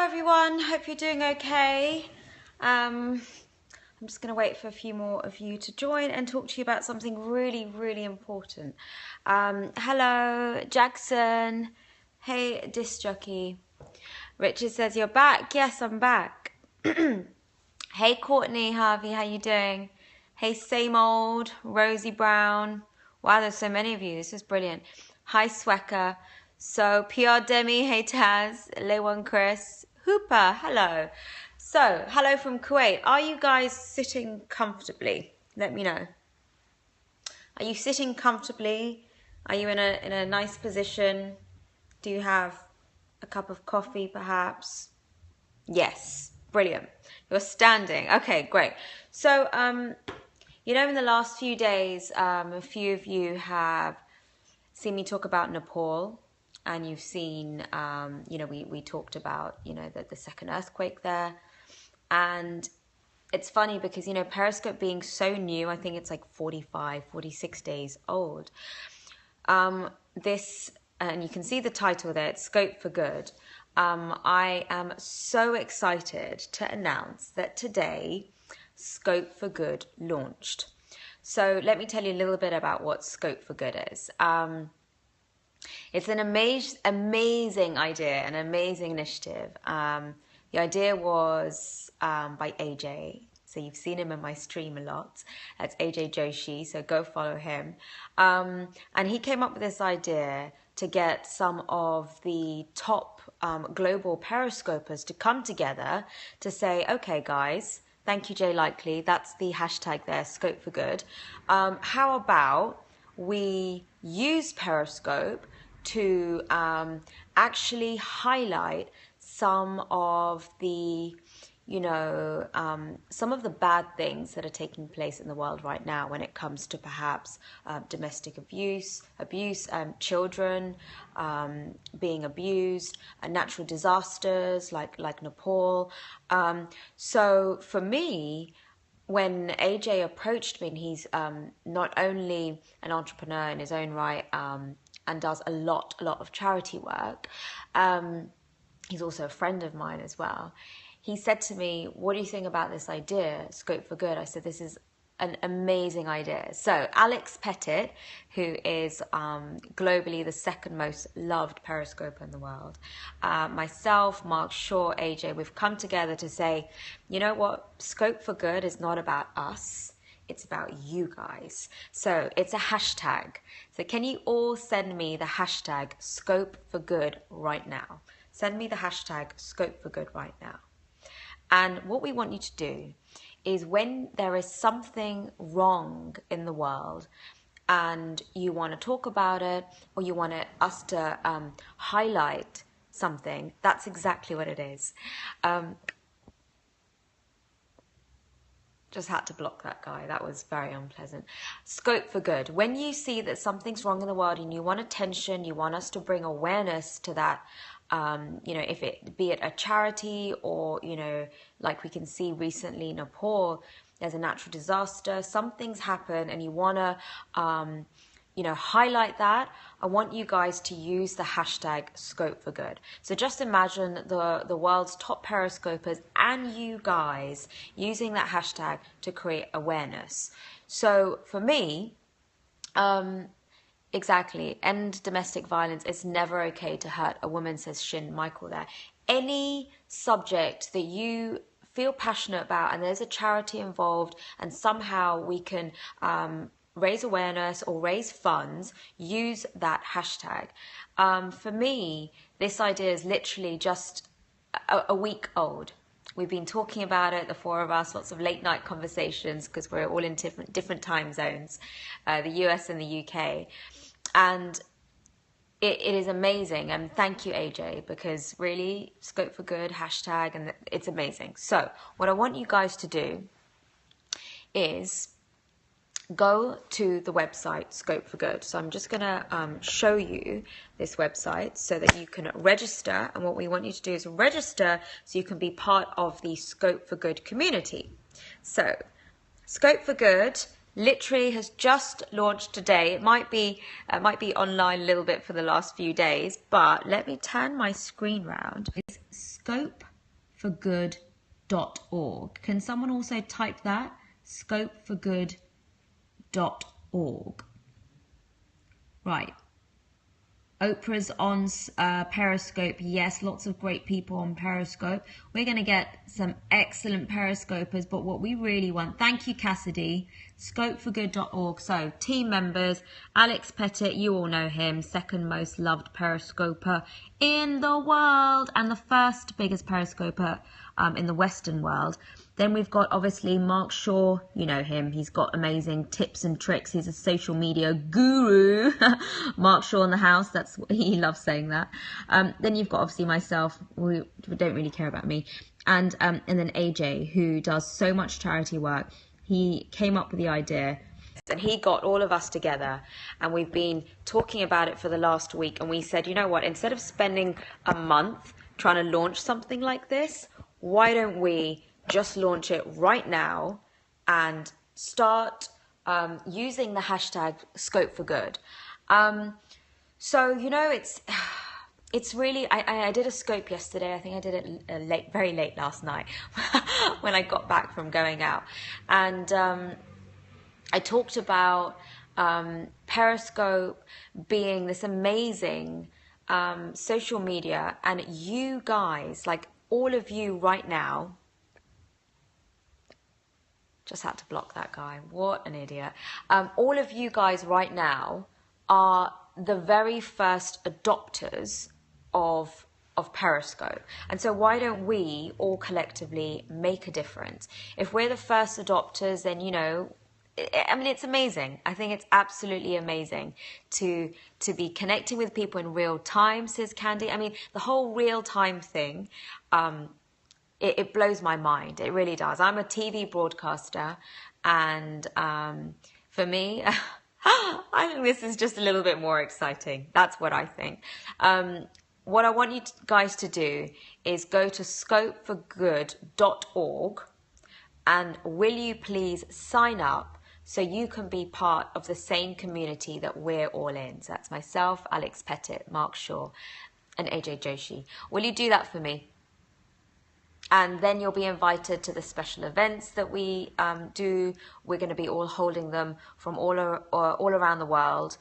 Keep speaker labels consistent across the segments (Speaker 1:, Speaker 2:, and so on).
Speaker 1: everyone, hope you're doing okay. I'm just going to wait for a few more of you to join and talk to you about something really important. Hello, Jackson. Hey, disc jockey. Richard says you're back. Yes, I'm back. Hey, Courtney, Harvey, how you doing? Hey, same old, Rosie Brown. Wow, there's so many of you. This is brilliant. Hi, Swecker. So, PR Demi, hey Taz, Lewan Chris, Hooper, hello. So, hello from Kuwait. Are you guys sitting comfortably? Let me know. Are you sitting comfortably? Are you in a nice position? Do you have a cup of coffee perhaps? Yes, brilliant. You're standing. Okay, great. So, you know, in the last few days, a few of you have seen me talk about Nepal. And you've seen, you know, we talked about, you know, the second earthquake there. And it's funny because, you know, Periscope being so new, I think it's like 46 days old. This, and you can see the title there, it's Scope for Good. I am so excited to announce that today, Scope for Good launched. So let me tell you a little bit about what Scope for Good is. It's an amazing idea, an amazing initiative. The idea was by AJ. So you've seen him in my stream a lot. That's AJ Joshi, so go follow him. And he came up with this idea to get some of the top global periscopers to come together to say, okay, guys, thank you, Jay Likely. That's the hashtag there, Scope for Good. How about we use Periscope to actually highlight some of the, you know, some of the bad things that are taking place in the world right now when it comes to perhaps domestic abuse, children being abused, natural disasters like Nepal. So for me, when AJ approached me, and he's not only an entrepreneur in his own right and does a lot of charity work, he's also a friend of mine as well. He said to me, what do you think about this idea, Scope for Good? I said, this is an amazing idea. So Alex Pettit, who is globally the second most loved periscoper in the world, myself, Mark Shaw, AJ, we've come together to say, you know what, Scope for Good is not about us. It's about you guys. So it's a hashtag. So can you all send me the hashtag Scope for Good right now? Send me the hashtag Scope for Good right now. And what we want you to do is when there is something wrong in the world and you want to talk about it, or you want us to highlight something, that's exactly what it is. Just had to block that guy. That was very unpleasant. Scope for Good. When you see that something's wrong in the world and you want attention, you want us to bring awareness to that, you know, if it be it a charity or, you know, like we can see recently in Nepal, there's a natural disaster, something's happened and you want to, you know, highlight that, I want you guys to use the hashtag Scope for Good. So just imagine the world's top periscopers and you guys using that hashtag to create awareness. So for me, exactly, end domestic violence. It's never okay to hurt a woman, says Shin Michael there. Any subject that you feel passionate about and there's a charity involved and somehow we can raise awareness or raise funds, use that hashtag. For me, this idea is literally just a week old. We've been talking about it, the four of us, lots of late night conversations because we're all in different time zones, the US and the UK. And it is amazing. And thank you, AJ, because really, Scope for Good, hashtag, and it's amazing. So what I want you guys to do is go to the website Scope for Good. So I'm just going to show you this website so that you can register. And what we want you to do is register so you can be part of the Scope for Good community. So Scope for Good literally has just launched today. It might be online a little bit for the last few days, but let me turn my screen round. It's Scope ScopeForGood.org. Can someone also type that? ScopeForGood.org. Right. Oprah's on Periscope. Yes, lots of great people on Periscope. We're going to get some excellent Periscopers, but what we really want, thank you, Cassidy, ScopeForGood.org. So, team members, Alex Pettit, you all know him, second most loved Periscoper in the world, and the first biggest Periscoper in the Western world. Then we've got, obviously, Mark Shaw. You know him. He's got amazing tips and tricks. He's a social media guru. Mark Shaw in the house. That's what he loves saying that. Then you've got, obviously, myself. We don't really care about me. And then AJ, who does so much charity work. He came up with the idea. And he got all of us together. And we've been talking about it for the last week. And we said, you know what? Instead of spending a month trying to launch something like this, why don't we just launch it right now and start using the hashtag ScopeForGood. So, you know, it's really, I did a scope yesterday. I think I did it very late last night when I got back from going out. And I talked about Periscope being this amazing social media, and you guys, like all of you right now, just had to block that guy. What an idiot. All of you guys right now are the very first adopters of Periscope. And so why don't we all collectively make a difference? If we're the first adopters, then, you know, I mean, it's amazing. I think it's absolutely amazing to be connecting with people in real time, says Candy. I mean, the whole real time thing, it blows my mind. It really does. I'm a TV broadcaster, and for me, I think this is just a little bit more exciting. That's what I think. What I want you guys to do is go to ScopeForGood.org, and will you please sign up so you can be part of the same community that we're all in. So that's myself, Alex Pettit, Mark Shaw, and AJ Joshi. Will you do that for me? And then you'll be invited to the special events that we do. We're going to be all holding them from all around the world,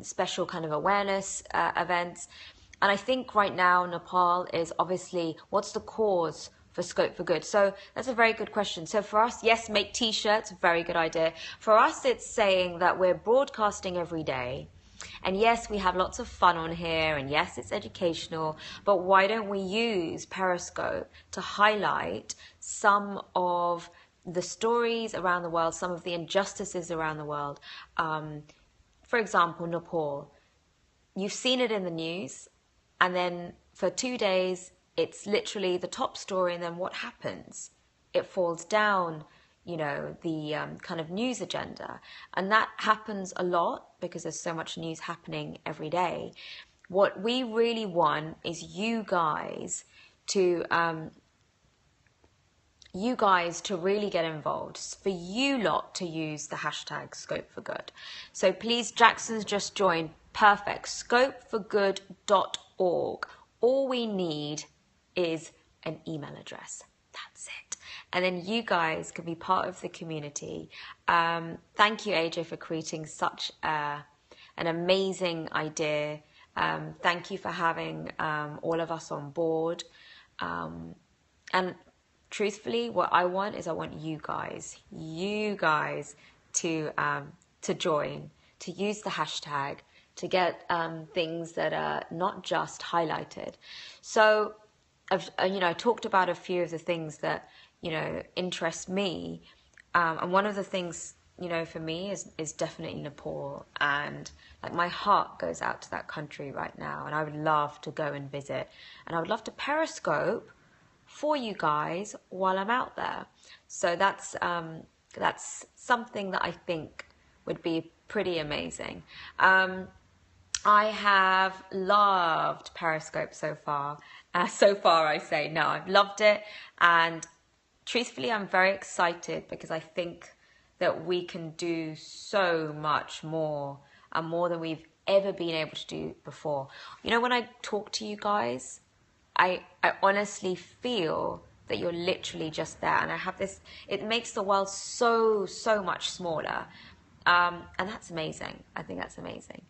Speaker 1: special kind of awareness events. And I think right now Nepal is obviously, what's the cause for ScopeForGood? So that's a very good question. So for us, yes, make t-shirts, very good idea. For us, it's saying that we're broadcasting every day. And yes, we have lots of fun on here, and yes, it's educational, but why don't we use Periscope to highlight some of the stories around the world, some of the injustices around the world? For example, Nepal. You've seen it in the news, and then for 2 days, it's literally the top story, and then what happens? It falls down, you know, the kind of news agenda. And that happens a lot because there's so much news happening every day. What we really want is you guys to really get involved, for you lot to use the hashtag ScopeForGood. So please, Jackson's just joined. Perfect. ScopeForGood.org. All we need is an email address. That's it. And then you guys can be part of the community. Thank you, AJ, for creating such an amazing idea. Thank you for having all of us on board. And truthfully, what I want is I want you guys to join, to use the hashtag, to get things that are not just highlighted. So, I talked about a few of the things that, interest me. And one of the things, for me is definitely Nepal. And like my heart goes out to that country right now. And I would love to go and visit. And I would love to Periscope for you guys while I'm out there. So that's something that I think would be pretty amazing. I have loved Periscope so far. So far, I say. No, I've loved it. And truthfully, I'm very excited because I think that we can do so much more, and more than we've ever been able to do before. When I talk to you guys, I honestly feel that you're literally just there. And I have this, it makes the world so, so much smaller. And that's amazing. I think that's amazing.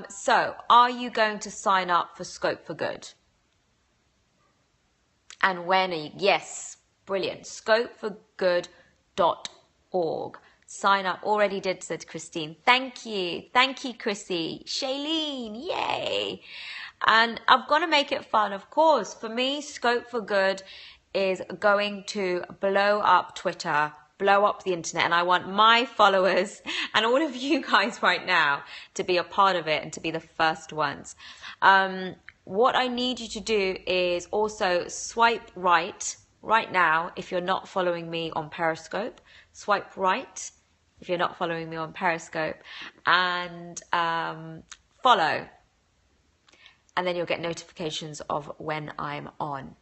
Speaker 1: So are you going to sign up for Scope for Good? And when are you? Yes, brilliant. ScopeForGood.org. Sign up. Already did, said Christine. Thank you. Thank you, Chrissy. Shailene, yay. And I'm going to make it fun, of course. For me, Scope for Good is going to blow up Twitter, blow up the internet. And I want my followers and all of you guys right now to be a part of it and to be the first ones. What I need you to do is also swipe right now if you're not following me on Periscope. Swipe right if you're not following me on Periscope, and follow. And then you'll get notifications of when I'm on.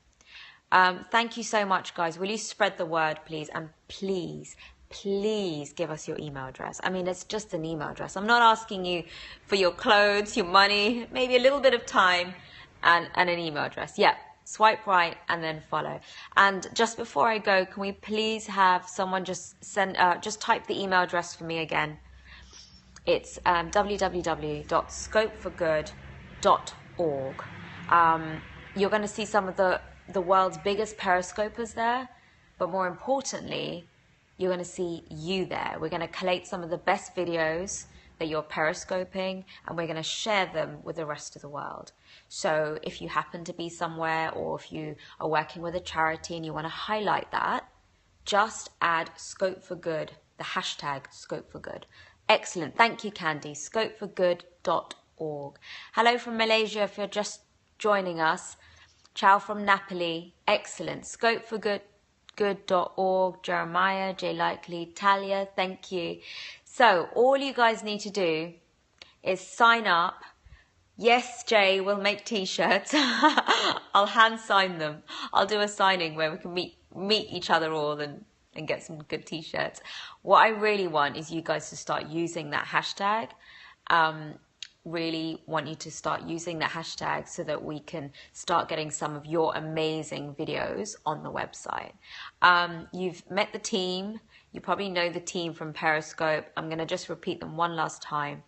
Speaker 1: Thank you so much, guys. Will you spread the word, please? And please, please give us your email address. I mean, it's just an email address. I'm not asking you for your clothes, your money, maybe a little bit of time and an email address. Yeah, swipe right and then follow. And just before I go, can we please have someone just send, just type the email address for me again. It's www.scopeforgood.org. You're going to see some of the world's biggest periscopers there, but more importantly, you're going to see you there. We're going to collate some of the best videos that you're periscoping, and we're going to share them with the rest of the world. So if you happen to be somewhere, or if you are working with a charity and you want to highlight that, just add Scope for Good, the hashtag Scope for Good. Excellent. Thank you, Candy. ScopeForGood.org. Hello from Malaysia if you're just joining us. Ciao from Napoli. Excellent. ScopeForGood.org. Jeremiah, J. Likely, Talia, thank you. So all you guys need to do is sign up. Yes, Jay, we'll make t-shirts. I'll hand sign them. I'll do a signing where we can meet each other all and get some good t-shirts. What I really want is you guys to start using that hashtag. Really want you to start using that hashtag so that we can start getting some of your amazing videos on the website. You've met the team. You probably know the team from Periscope. I'm going to just repeat them one last time.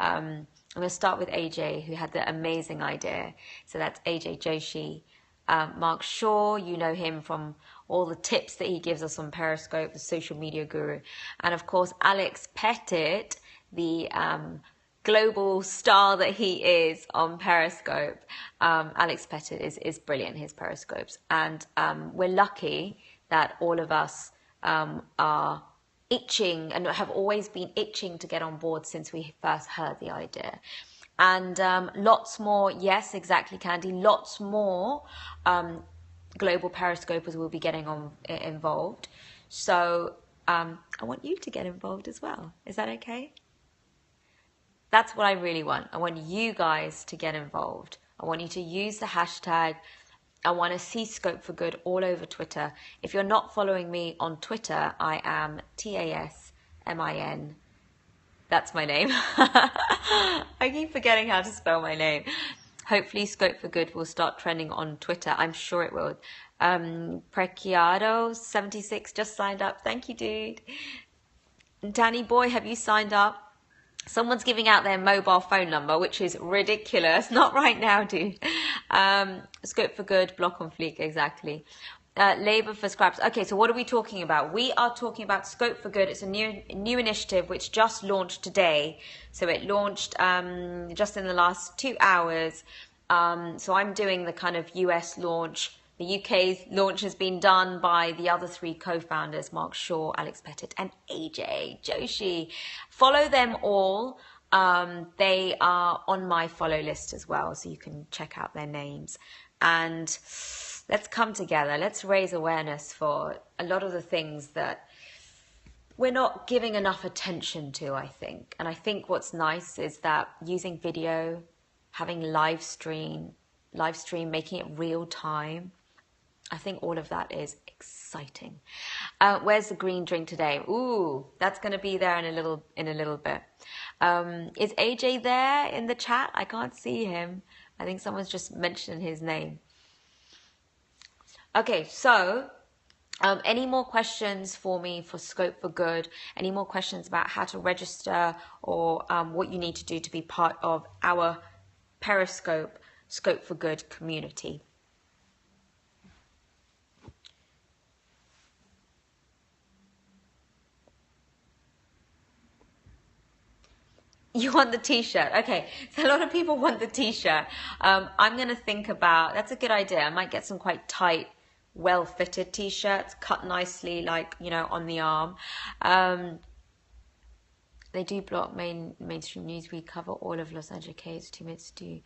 Speaker 1: I'm going to start with AJ, who had the amazing idea. So that's AJ Joshi. Mark Shaw, you know him from all the tips that he gives us on Periscope, the social media guru. And of course, Alex Pettit, the global star that he is on Periscope. Alex Pettit is brilliant, his Periscopes. And we're lucky that all of us are itching and have always been itching to get on board since we first heard the idea. And lots more, yes, exactly, Candy, lots more global Periscopers will be getting involved. So I want you to get involved as well. Is that okay? That's what I really want. I want you guys to get involved. I want you to use the hashtag. I want to see Scope for Good all over Twitter. If you're not following me on Twitter, I am Tasmin. That's my name. I keep forgetting how to spell my name. Hopefully Scope for Good will start trending on Twitter. I'm sure it will. Preciado76 just signed up. Thank you, dude. Danny Boy, have you signed up? Someone's giving out their mobile phone number, which is ridiculous. Not right now, dude. Scope for Good, block on fleek, exactly. Labour for scraps. Okay, so what are we talking about? We are talking about Scope for Good. It's a new initiative which just launched today. So it launched just in the last 2 hours. So I'm doing the kind of US launch. The UK's launch has been done by the other 3 co-founders, Mark Shaw, Alex Pettit, and AJ Joshi. Follow them all. They are on my follow list as well, so you can check out their names. And let's come together. Let's raise awareness for a lot of the things that we're not giving enough attention to, I think. And I think what's nice is that using video, having live stream, making it real time, I think all of that is exciting. Where's the green drink today? Ooh, that's going to be there in a little bit. Is AJ there in the chat? I can't see him. I think someone's just mentioned his name. Okay, so any more questions for me for Scope for Good? Any more questions about how to register or what you need to do to be part of our Periscope Scope for Good community? You want the t-shirt? Okay, so a lot of people want the t-shirt. I'm going to think about, that's a good idea. I might get some quite tight, well-fitted t-shirts, cut nicely, like, you know, on the arm. They do block mainstream news. We cover all of Los Angeles case. 2 minutes to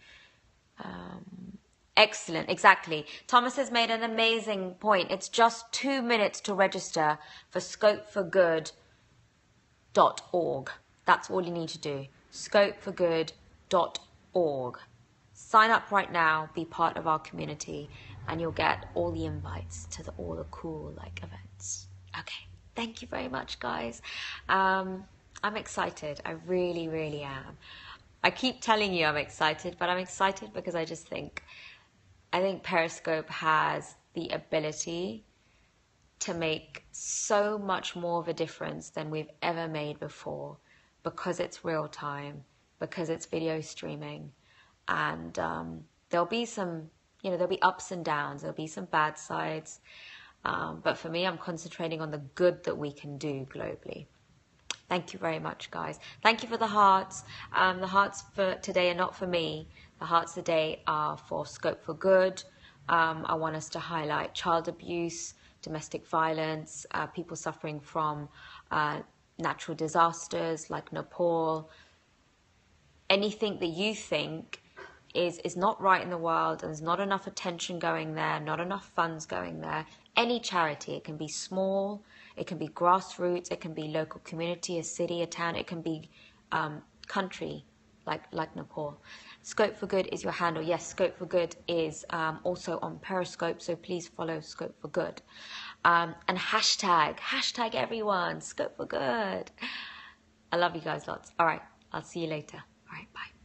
Speaker 1: excellent, exactly. Thomas has made an amazing point. It's just 2 minutes to register for ScopeForGood.org. That's all you need to do. ScopeForGood.org. Sign up right now, be part of our community, and you'll get all the invites to all the cool events. Okay, thank you very much, guys. I'm excited. I really, really am. I keep telling you I'm excited, but I'm excited because I think Periscope has the ability to make so much more of a difference than we've ever made before, because it's real time, because it's video streaming, and there'll be some, there'll be ups and downs, there'll be some bad sides, but for me, I'm concentrating on the good that we can do globally. Thank you very much, guys. Thank you for the hearts. The hearts for today are not for me. The hearts today are for Scope for Good. I want us to highlight child abuse, domestic violence, people suffering from natural disasters like Nepal. Anything that you think is not right in the world and there's not enough attention going there, not enough funds going there. Any charity, it can be small, it can be grassroots, it can be local community, a city, a town, it can be country like Nepal. Scope for Good is your handle. Yes, Scope for Good is also on Periscope, so please follow Scope for Good. And hashtag everyone, Scope for Good. I love you guys lots. All right, I'll see you later. All right, bye.